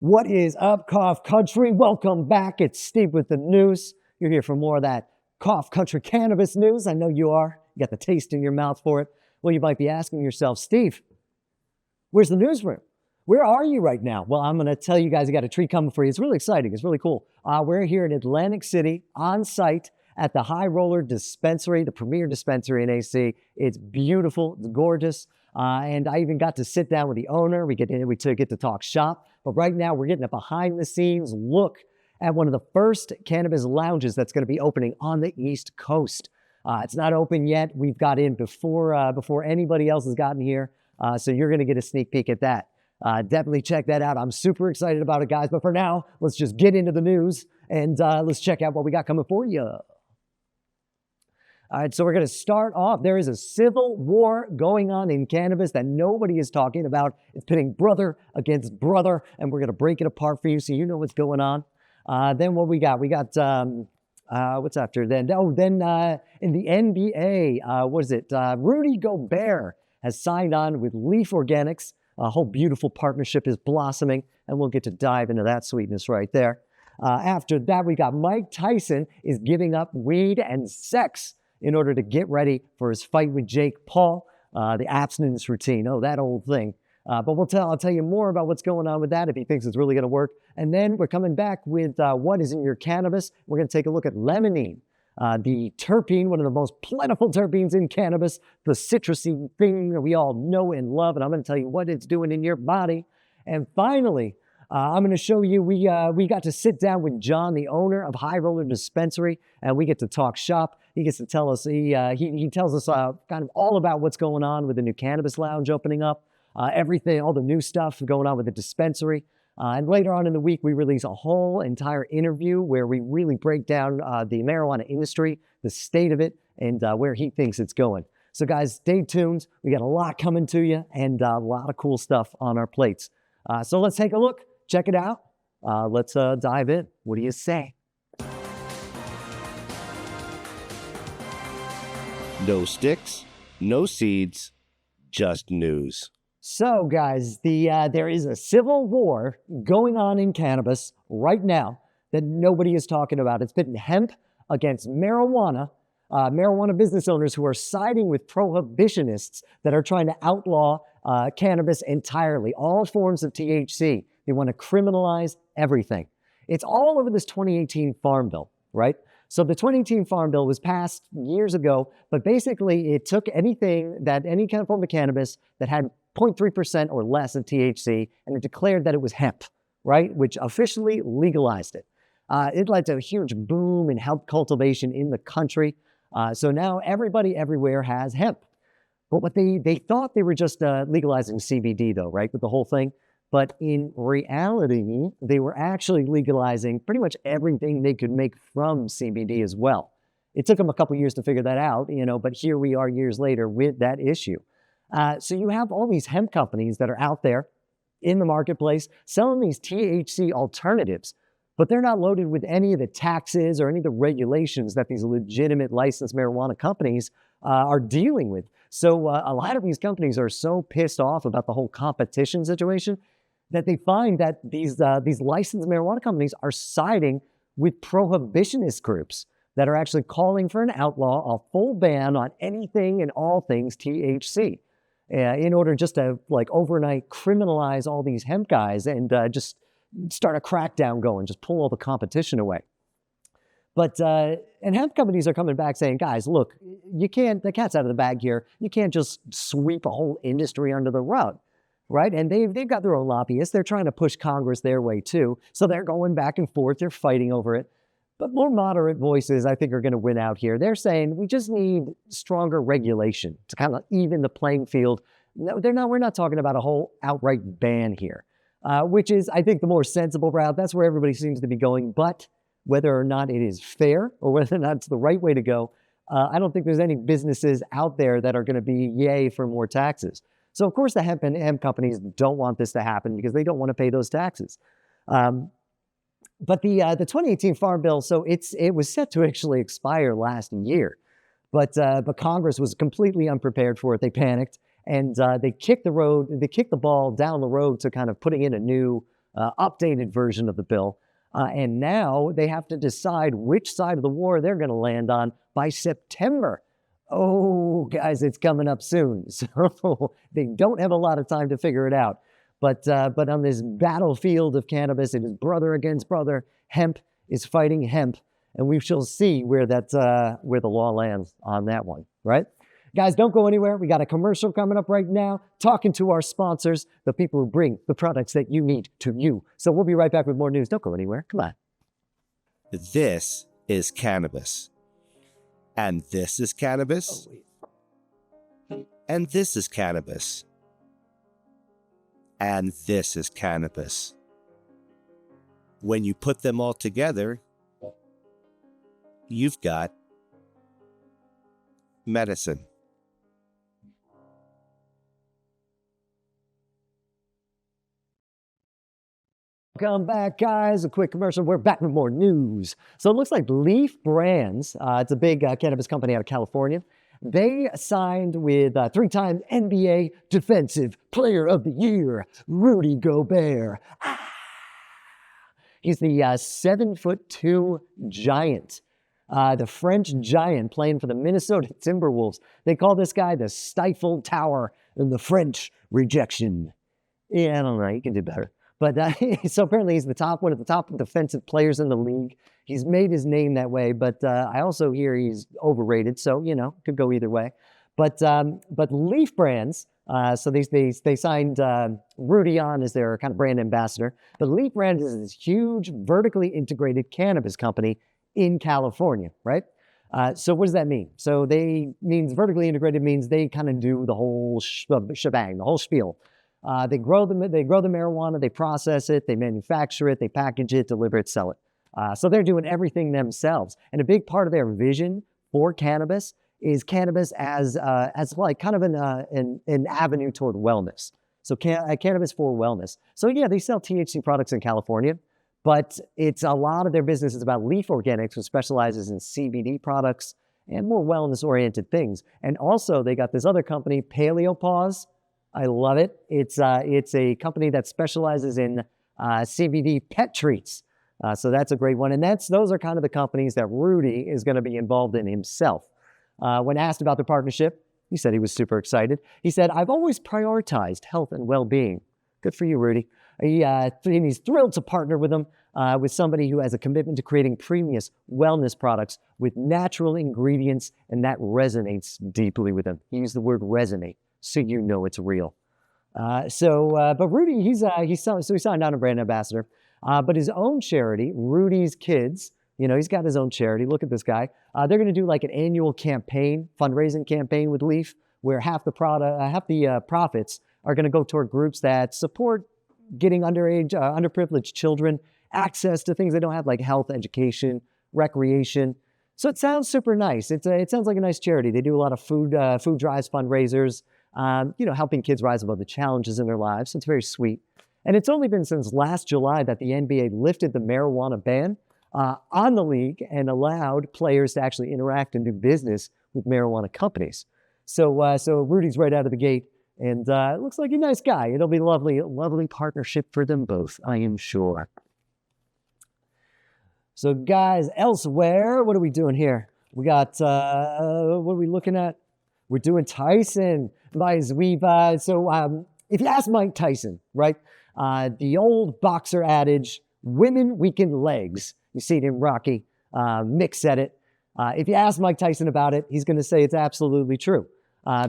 What is up, Cough Country? Welcome back. It's Steve with the news. You're here for more of that Cough Country cannabis news. I know you are. You got the taste in your mouth for it. Well, you might be asking yourself, Steve, where's the newsroom? Where are you right now? Well, I'm going to tell you guys I got a treat coming for you. It's really exciting. It's really cool. We're here in Atlantic City on site at the High Roller Dispensary, the premier dispensary in AC. It's beautiful. It's gorgeous. And I even got to sit down with the owner. We get to talk shop. But right now, we're getting a behind-the-scenes look at one of the first cannabis lounges that's going to be opening on the East Coast. It's not open yet. We've got in before anybody else has gotten here. So you're going to get a sneak peek at that. Definitely check that out. I'm super excited about it, guys. But for now, let's just get into the news and let's check out what we got coming for you. All right, so we're going to start off. There is a civil war going on in cannabis that nobody is talking about. It's pitting brother against brother, and we're going to break it apart for you so you know what's going on. Then what we got? We got, what's after then? Oh, then in the NBA, what is it? Rudy Gobert has signed on with Leaf Organics. A whole beautiful partnership is blossoming, and we'll get to dive into that sweetness right there. After that, we got Mike Tyson is giving up weed and sex in order to get ready for his fight with Jake Paul, the abstinence routine. Oh, that old thing. But I'll tell you more about what's going on with that if he thinks it's really going to work. And then we're coming back with what is in your cannabis. We're going to take a look at limonene, the terpene, one of the most plentiful terpenes in cannabis, the citrusy thing that we all know and love. And I'm going to tell you what it's doing in your body. And finally, I'm going to show you, we got to sit down with John, the owner of High Roller Dispensary, and we get to talk shop. He gets to tell us, he tells us kind of all about what's going on with the new cannabis lounge opening up, everything, all the new stuff going on with the dispensary. And later on in the week, we release a whole entire interview where we really break down the marijuana industry, the state of it, and where he thinks it's going. So guys, stay tuned. We got a lot coming to you and a lot of cool stuff on our plates. So let's take a look. Check it out. Let's dive in. What do you say? No sticks, no seeds, just news. So, guys, there is a civil war going on in cannabis right now that nobody is talking about. It's pitting hemp against marijuana, marijuana business owners who are siding with prohibitionists that are trying to outlaw cannabis entirely, all forms of THC. They want to criminalize everything. It's all over this 2018 Farm Bill, right? So the 2018 Farm Bill was passed years ago, but basically it took any kind of form of cannabis that had 0.3% or less of THC, and it declared that it was hemp, right? Which officially legalized it. It led to a huge boom in hemp cultivation in the country. So now everybody everywhere has hemp. But what they thought they were just legalizing CBD though, right? With the whole thing. But in reality, they were actually legalizing pretty much everything they could make from CBD as well. It took them a couple years to figure that out, but here we are years later with that issue. So you have all these hemp companies that are out there in the marketplace selling these THC alternatives, but they're not loaded with any of the taxes or any of the regulations that these legitimate licensed marijuana companies are dealing with. So a lot of these companies are so pissed off about the whole competition situation that they find that these licensed marijuana companies are siding with prohibitionist groups that are actually calling for an outlaw, a full ban on anything and all things THC, in order just to overnight criminalize all these hemp guys and just start a crackdown going, just pull all the competition away. But and hemp companies are coming back saying, guys, look, the cat's out of the bag here. You can't just sweep a whole industry under the rug. Right? And they've got their own lobbyists. They're trying to push Congress their way too. So they're going back and forth. They're fighting over it. But more moderate voices, I think, are going to win out here. They're saying we just need stronger regulation to kind of even the playing field. No, we're not talking about a whole outright ban here, which is, I think, the more sensible route. That's where everybody seems to be going. But whether or not it is fair or whether or not it's the right way to go, I don't think there's any businesses out there that are going to be yay for more taxes. So, of course, the hemp companies don't want this to happen because they don't want to pay those taxes. But the 2018 Farm Bill, so it was set to actually expire last year. But Congress was completely unprepared for it. They panicked, and they kicked the ball down the road to kind of putting in a new updated version of the bill. And now they have to decide which side of the war they're going to land on by September. Oh, guys, it's coming up soon. So they don't have a lot of time to figure it out. But on this battlefield of cannabis, it is brother against brother. Hemp is fighting hemp. And we shall see where the law lands on that one, right? Guys, don't go anywhere. We got a commercial coming up right now, talking to our sponsors, the people who bring the products that you need to you. So we'll be right back with more news. Don't go anywhere. Come on. This is cannabis. And this is cannabis. And this is cannabis. And this is cannabis. When you put them all together, you've got medicine. Welcome back, guys. A quick commercial. We're back with more news. So it looks like Leaf Brands, it's a big cannabis company out of California. They signed with three-time NBA Defensive Player of the Year, Rudy Gobert. He's the 7'2" giant, the French giant playing for the Minnesota Timberwolves. They call this guy the Stifle Tower and the French Rejection. Yeah, I don't know. You can do better. But so apparently he's one of the top defensive players in the league. He's made his name that way, but I also hear he's overrated. So, could go either way. But Leaf Brands, so they signed Rudy on as their kind of brand ambassador. But Leaf Brands is this huge vertically integrated cannabis company in California, right? So what does that mean? So means vertically integrated means they kind of do the whole shebang, the whole spiel. They grow the marijuana, they process it, they manufacture it, they package it, deliver it, sell it. So they're doing everything themselves. And a big part of their vision for cannabis is cannabis as like kind of an avenue toward wellness. So cannabis for wellness. So yeah, they sell THC products in California, but it's a lot of their business is about Leaf Organics, which specializes in CBD products and more wellness-oriented things. And also they got this other company, Paleopause. I love it. It's a company that specializes in CBD pet treats. So that's a great one. And those are kind of the companies that Rudy is going to be involved in himself. When asked about the partnership, he said he was super excited. He said, "I've always prioritized health and well-being." Good for you, Rudy. He's thrilled to partner with him, with somebody who has a commitment to creating premium wellness products with natural ingredients, and that resonates deeply with him. He used the word resonate, so you know it's real. But Rudy, he signed on a brand ambassador. But his own charity, Rudy's Kids, he's got his own charity. Look at this guy. They're going to do like an annual fundraising campaign with Leaf, where half the profits are going to go toward groups that support getting underprivileged children access to things they don't have, like health, education, recreation. So it sounds super nice. It sounds like a nice charity. They do a lot of food drives, fundraisers, helping kids rise above the challenges in their lives. So it's very sweet. And it's only been since last July that the NBA lifted the marijuana ban on the league and allowed players to actually interact and do business with marijuana companies. So Rudy's right out of the gate, and it looks like a nice guy. It'll be lovely partnership for them both, I am sure. So guys, elsewhere, what are we doing here? We got, what are we looking at? We're doing Tyson. Guys, if you ask Mike Tyson, right? The old boxer adage, women weaken legs. You see it in Rocky. Mick said it. If you ask Mike Tyson about it, he's going to say it's absolutely true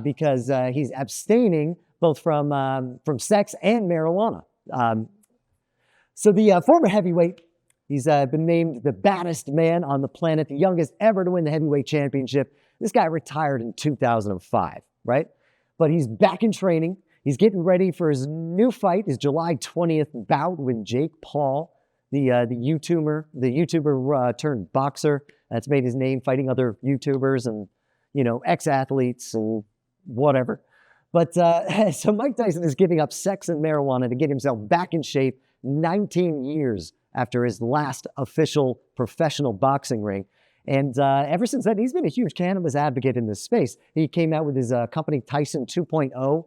because he's abstaining both from sex and marijuana. So the former heavyweight, he's been named the baddest man on the planet, the youngest ever to win the heavyweight championship. This guy retired in 2005, right? But he's back in training. He's getting ready for his new fight, his July 20th bout with Jake Paul, the YouTuber turned boxer that's made his name fighting other YouTubers and, ex-athletes and whatever. But so Mike Tyson is giving up sex and marijuana to get himself back in shape 19 years after his last official professional boxing ring. And ever since then, he's been a huge cannabis advocate in this space. He came out with his company Tyson 2.0.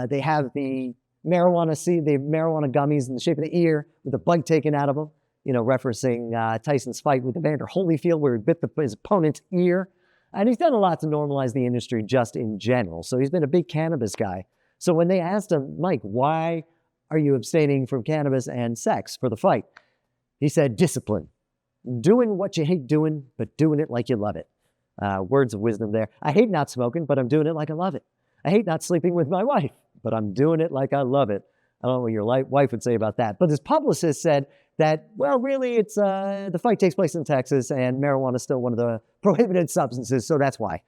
They have the marijuana seed, the marijuana gummies in the shape of the ear with a bite taken out of them, referencing Tyson's fight with Evander Holyfield where he bit his opponent's ear. And he's done a lot to normalize the industry just in general. So he's been a big cannabis guy. So when they asked him, Mike, why are you abstaining from cannabis and sex for the fight? He said, discipline. Doing what you hate doing, but doing it like you love it. Words of wisdom there. I hate not smoking, but I'm doing it like I love it. I hate not sleeping with my wife, but I'm doing it like I love it. I don't know what your wife would say about that. But his publicist said that, well, really, it's the fight takes place in Texas, and marijuana is still one of the prohibited substances, so that's why.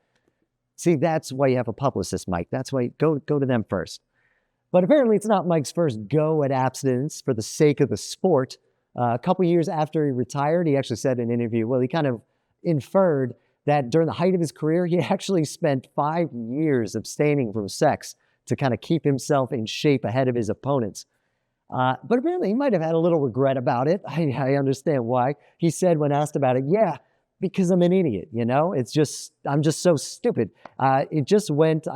See, that's why you have a publicist, Mike. That's why go to them first. But apparently it's not Mike's first go at abstinence for the sake of the sport. A couple years after he retired, he actually said in an interview, well, he kind of inferred that during the height of his career, he actually spent 5 years abstaining from sex to kind of keep himself in shape ahead of his opponents. But apparently he might have had a little regret about it. I understand why. He said when asked about it, yeah, because I'm an idiot, I'm just so stupid. I just went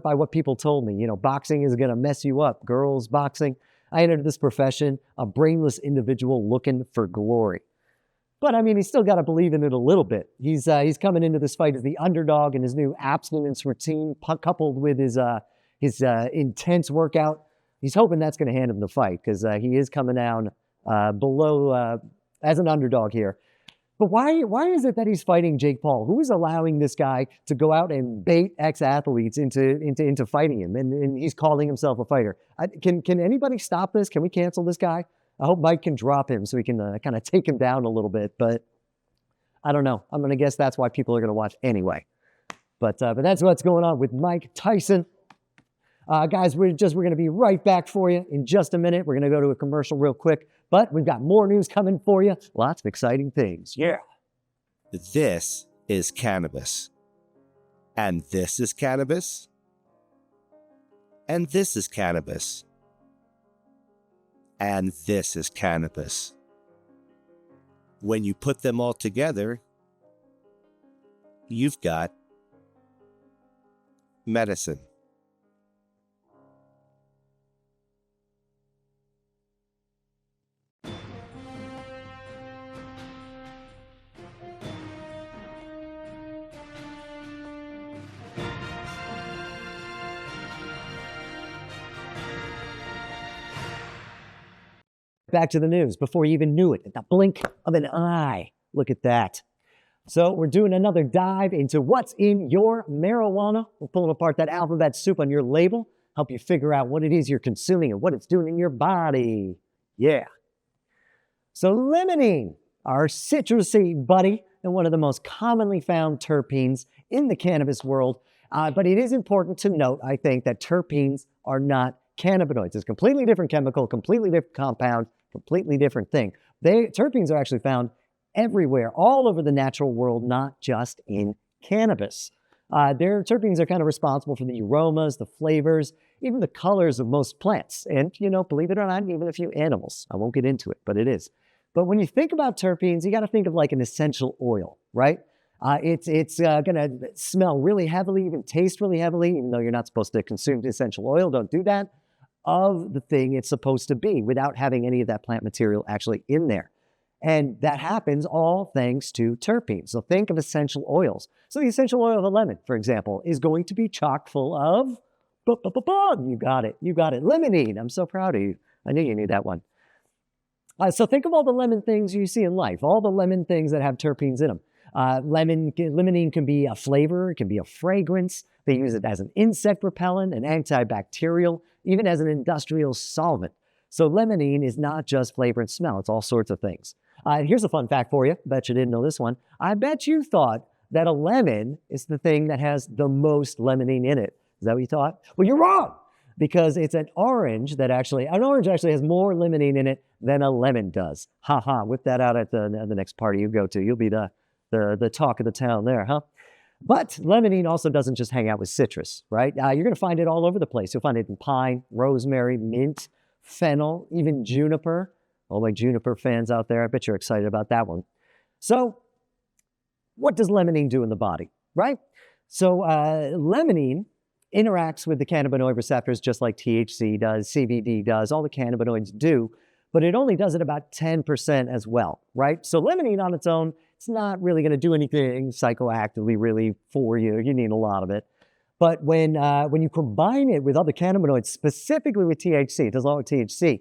by what people told me. Boxing is going to mess you up. Girls boxing. I entered this profession, a brainless individual looking for glory. But I mean, he's still got to believe in it a little bit. He's coming into this fight as the underdog in his new abstinence routine, coupled with his intense workout. He's hoping that's going to hand him the fight because he is coming down below as an underdog here. But why is it that he's fighting Jake Paul? Who is allowing this guy to go out and bait ex-athletes into fighting him? And he's calling himself a fighter. Can anybody stop this? Can we cancel this guy? I hope Mike can drop him so we can kind of take him down a little bit. But I don't know. I'm going to guess that's why people are going to watch anyway. But that's what's going on with Mike Tyson. Guys, we're going to be right back for you in just a minute. We're going to go to a commercial real quick. But we've got more news coming for you. Lots of exciting things. Yeah. This is cannabis. And this is cannabis. And this is cannabis. And this is cannabis. When you put them all together, you've got medicine. Back to the news before you even knew it. At the blink of an eye. Look at that. So we're doing another dive into what's in your marijuana. We're pulling apart that alphabet soup on your label, help you figure out what it is you're consuming and what it's doing in your body. Yeah. So limonene, our citrusy buddy, and one of the most commonly found terpenes in the cannabis world. But it is important to note, I think, that terpenes are not cannabinoids. It's a completely different chemical, completely different compound, completely different thing. Terpenes are actually found everywhere, all over the natural world, not just in cannabis. Terpenes are kind of responsible for the aromas, the flavors, even the colors of most plants. And, believe it or not, even a few animals. I won't get into it, but it is. But when you think about terpenes, you got to think of like an essential oil, right? It's going to smell really heavily, even taste really heavily, even though you're not supposed to consume essential oil. Don't do that. Of the thing it's supposed to be without having any of that plant material actually in there. And that happens all thanks to terpenes. So think of essential oils. So the essential oil of a lemon, for example, is going to be chock full of, you got it, limonene. I'm so proud of you. I knew you knew that one. So think of all the lemon things you see in life, all the lemon things that have terpenes in them. Limonene can be a flavor, it can be a fragrance. They use it as an insect repellent, an antibacterial, even as an industrial solvent. So limonene is not just flavor and smell, it's all sorts of things. Here's a fun fact for you. Bet you didn't know this one. I bet you thought that a lemon is the thing that has the most limonene in it. Is that what you thought? Well, you're wrong, because it's an orange actually has more limonene in it than a lemon does. Ha ha, whip that out at the next party you go to. You'll be the talk of the town there, huh? But limonene also doesn't just hang out with citrus, right? You're going to find it all over the place. You'll find it in pine, rosemary, mint, fennel, even juniper. All my juniper fans out there, I bet you're excited about that one. So what does limonene do in the body, right? So limonene interacts with the cannabinoid receptors just like THC does, CBD does, all the cannabinoids do, but it only does it about 10% as well, right? So limonene on its own, it's not really going to do anything psychoactively really for you. You need a lot of it. But when you combine it with other cannabinoids, specifically with THC, it does a lot with THC,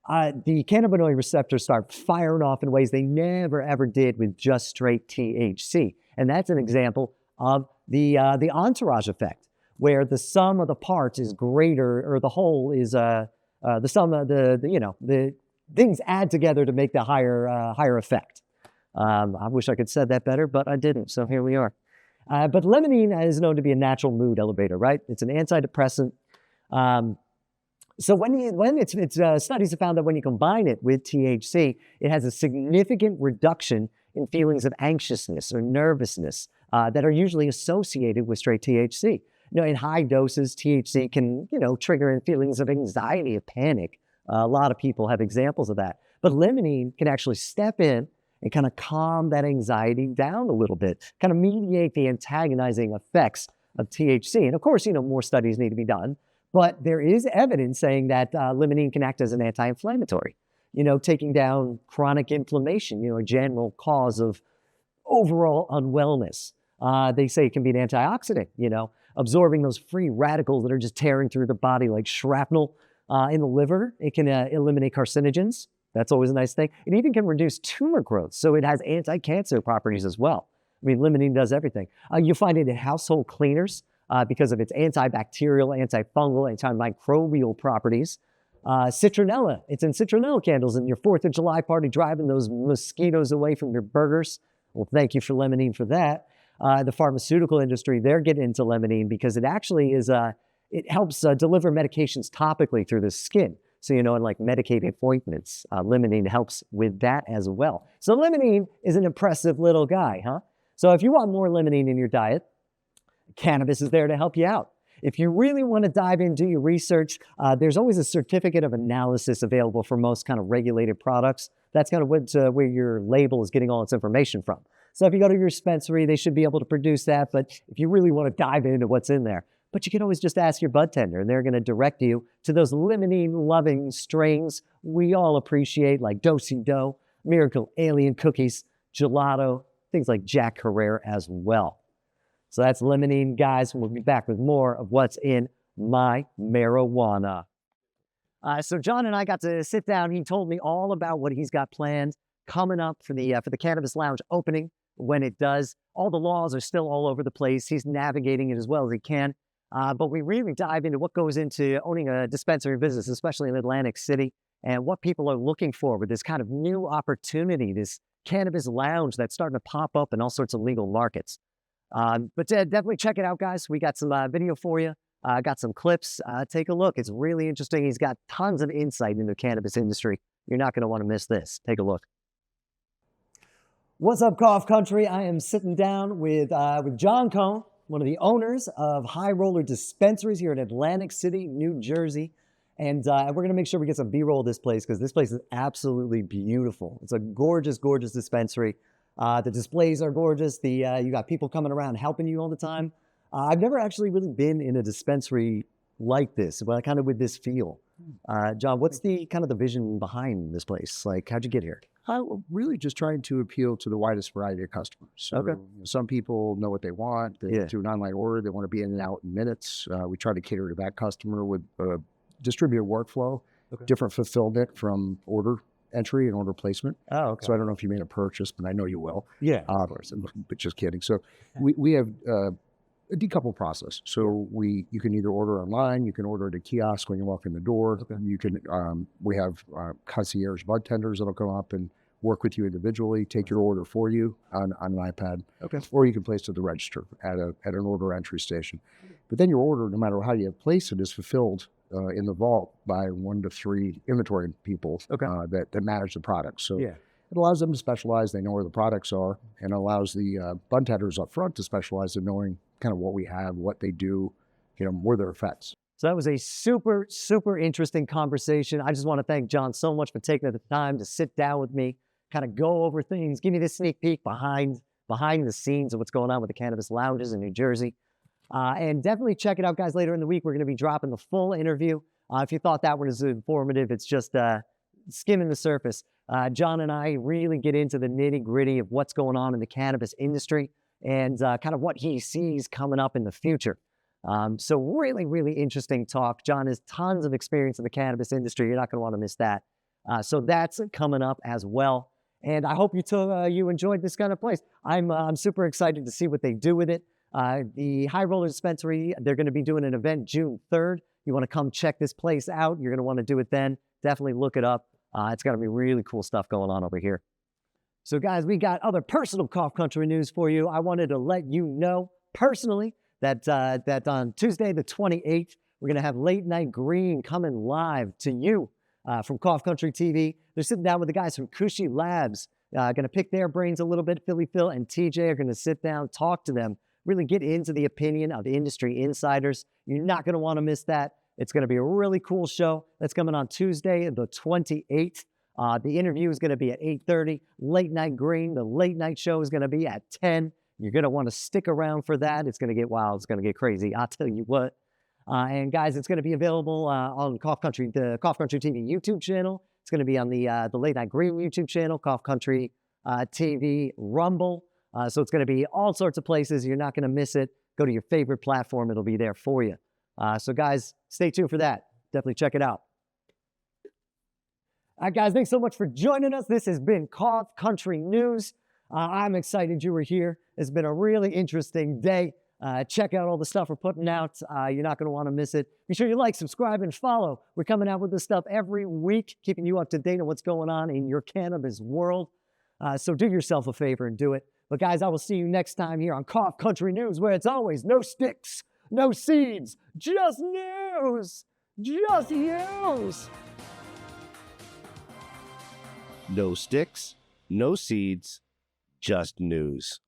the cannabinoid receptors start firing off in ways they never ever did with just straight THC. And that's an example of the entourage effect, where the sum of the parts is greater, or the whole is the sum of the things add together to make the higher effect. I wish I could have said that better, but I didn't. So here we are. But limonene is known to be a natural mood elevator, right? It's an antidepressant. So studies have found that when you combine it with THC, it has a significant reduction in feelings of anxiousness or nervousness that are usually associated with straight THC. In high doses, THC can, trigger in feelings of anxiety or panic. A lot of people have examples of that. But limonene can actually step in and kind of calm that anxiety down a little bit, kind of mediate the antagonizing effects of THC. And of course, more studies need to be done, but there is evidence saying that limonene can act as an anti-inflammatory, taking down chronic inflammation, a general cause of overall unwellness. They say it can be an antioxidant, absorbing those free radicals that are just tearing through the body like shrapnel in the liver. It can eliminate carcinogens. That's always a nice thing. It even can reduce tumor growth, so it has anti-cancer properties as well. I mean, limonene does everything. You find it in household cleaners because of its antibacterial, antifungal, antimicrobial properties. Citronella, it's in citronella candles in your 4th of July party, driving those mosquitoes away from your burgers. Well, thank you for limonene for that. The pharmaceutical industry, they're getting into limonene because it actually is, it helps deliver medications topically through the skin. So, in like medicated ointments, limonene helps with that as well. So limonene is an impressive little guy, huh? So if you want more limonene in your diet, cannabis is there to help you out. If you really want to dive into your research, there's always a certificate of analysis available for most kind of regulated products. That's kind of where your label is getting all its information from. So if you go to your dispensary, they should be able to produce that. But if you really want to dive into what's in there, but you can always just ask your bud tender, and they're going to direct you to those limonene-loving strains we all appreciate, like Do-Si-Do, Miracle Alien Cookies, Gelato, things like Jack Herrera as well. So that's limonene, guys, and we'll be back with more of what's in my marijuana. So John and I got to sit down. He told me all about what he's got planned coming up for the Cannabis Lounge opening when it does. All the laws are still all over the place. He's navigating it as well as he can. But we really dive into what goes into owning a dispensary business, especially in Atlantic City, and what people are looking for with this kind of new opportunity, this cannabis lounge that's starting to pop up in all sorts of legal markets. But definitely check it out, guys. We got some video for you. Got some clips. Take a look. It's really interesting. He's got tons of insight into the cannabis industry. You're not going to want to miss this. Take a look. What's up, Cough Country? I am sitting down with John Cohn, one of the owners of High Rollers Dispensaries here in Atlantic City, New Jersey. And we're going to make sure we get some B-roll of this place because this place is absolutely beautiful. It's a gorgeous, gorgeous dispensary. The displays are gorgeous. You got people coming around helping you all the time. I've never actually really been in a dispensary like this, but kind of with this feel. John, what's the kind of the vision behind this place? Like, how'd you get here? Really just trying to appeal to the widest variety of customers. So Okay. some people know what they want. They do an online order. They want to be in and out in minutes. We try to cater to that customer with a distributed workflow, different fulfillment from order entry and order placement. Oh, okay. So I don't know if you made a purchase, but I know you will. Yeah, of course. But just kidding. So we have a decoupled process. So you can either order online, you can order at a kiosk when you walk in the door. Okay. You can we have concierge bud tenders that'll come up and work with you individually, take your order for you on an iPad. Okay. Or you can place it at the register at an order entry station. But then your order, no matter how you place it, is fulfilled in the vault by 1 to 3 inventory people that manage the product. So it allows them to specialize. They know where the products are, and allows the bud tenders up front to specialize in knowing kind of what we have, what they do, where their effects. So that was a super, super interesting conversation. I just want to thank John so much for taking the time to sit down with me, kind of go over things, give me this sneak peek behind the scenes of what's going on with the cannabis lounges in New Jersey. And definitely check it out, guys. Later in the week, we're going to be dropping the full interview. If you thought that one was informative, it's just skimming the surface. John and I really get into the nitty gritty of what's going on in the cannabis industry and kind of what he sees coming up in the future. So really, really interesting talk. John has tons of experience in the cannabis industry. You're not going to want to miss that. So that's coming up as well. And I hope you enjoyed this kind of place. I'm super excited to see what they do with it. The High Rollers Dispensary, they're going to be doing an event June 3rd. You want to come check this place out. You're going to want to do it then. Definitely look it up. It's going to be really cool stuff going on over here. So guys, we got other personal Cough Country news for you. I wanted to let you know personally that on Tuesday the 28th, we're going to have Late Night Green coming live to you from Cough Country TV. They're sitting down with the guys from Cushy Labs, going to pick their brains a little bit. Philly Phil and TJ are going to sit down, talk to them, really get into the opinion of industry insiders. You're not going to want to miss that. It's going to be a really cool show. That's coming on Tuesday the 28th. The interview is going to be at 8:30. Late Night Green, the late night show is going to be at 10. You're going to want to stick around for that. It's going to get wild. It's going to get crazy. I'll tell you what. And guys, it's going to be available on the Cough Country TV YouTube channel. It's going to be on the Late Night Green YouTube channel, Cough Country TV, Rumble. So it's going to be all sorts of places. You're not going to miss it. Go to your favorite platform. It'll be there for you. So guys, stay tuned for that. Definitely check it out. All right, guys, thanks so much for joining us. This has been Cough Country News. I'm excited you were here. It's been a really interesting day. Check out all the stuff we're putting out. You're not going to want to miss it. Be sure you like, subscribe, and follow. We're coming out with this stuff every week, keeping you up to date on what's going on in your cannabis world. So do yourself a favor and do it. But guys, I will see you next time here on Cough Country News, where it's always no sticks, no seeds, just news. Just news. No sticks, no seeds, just news.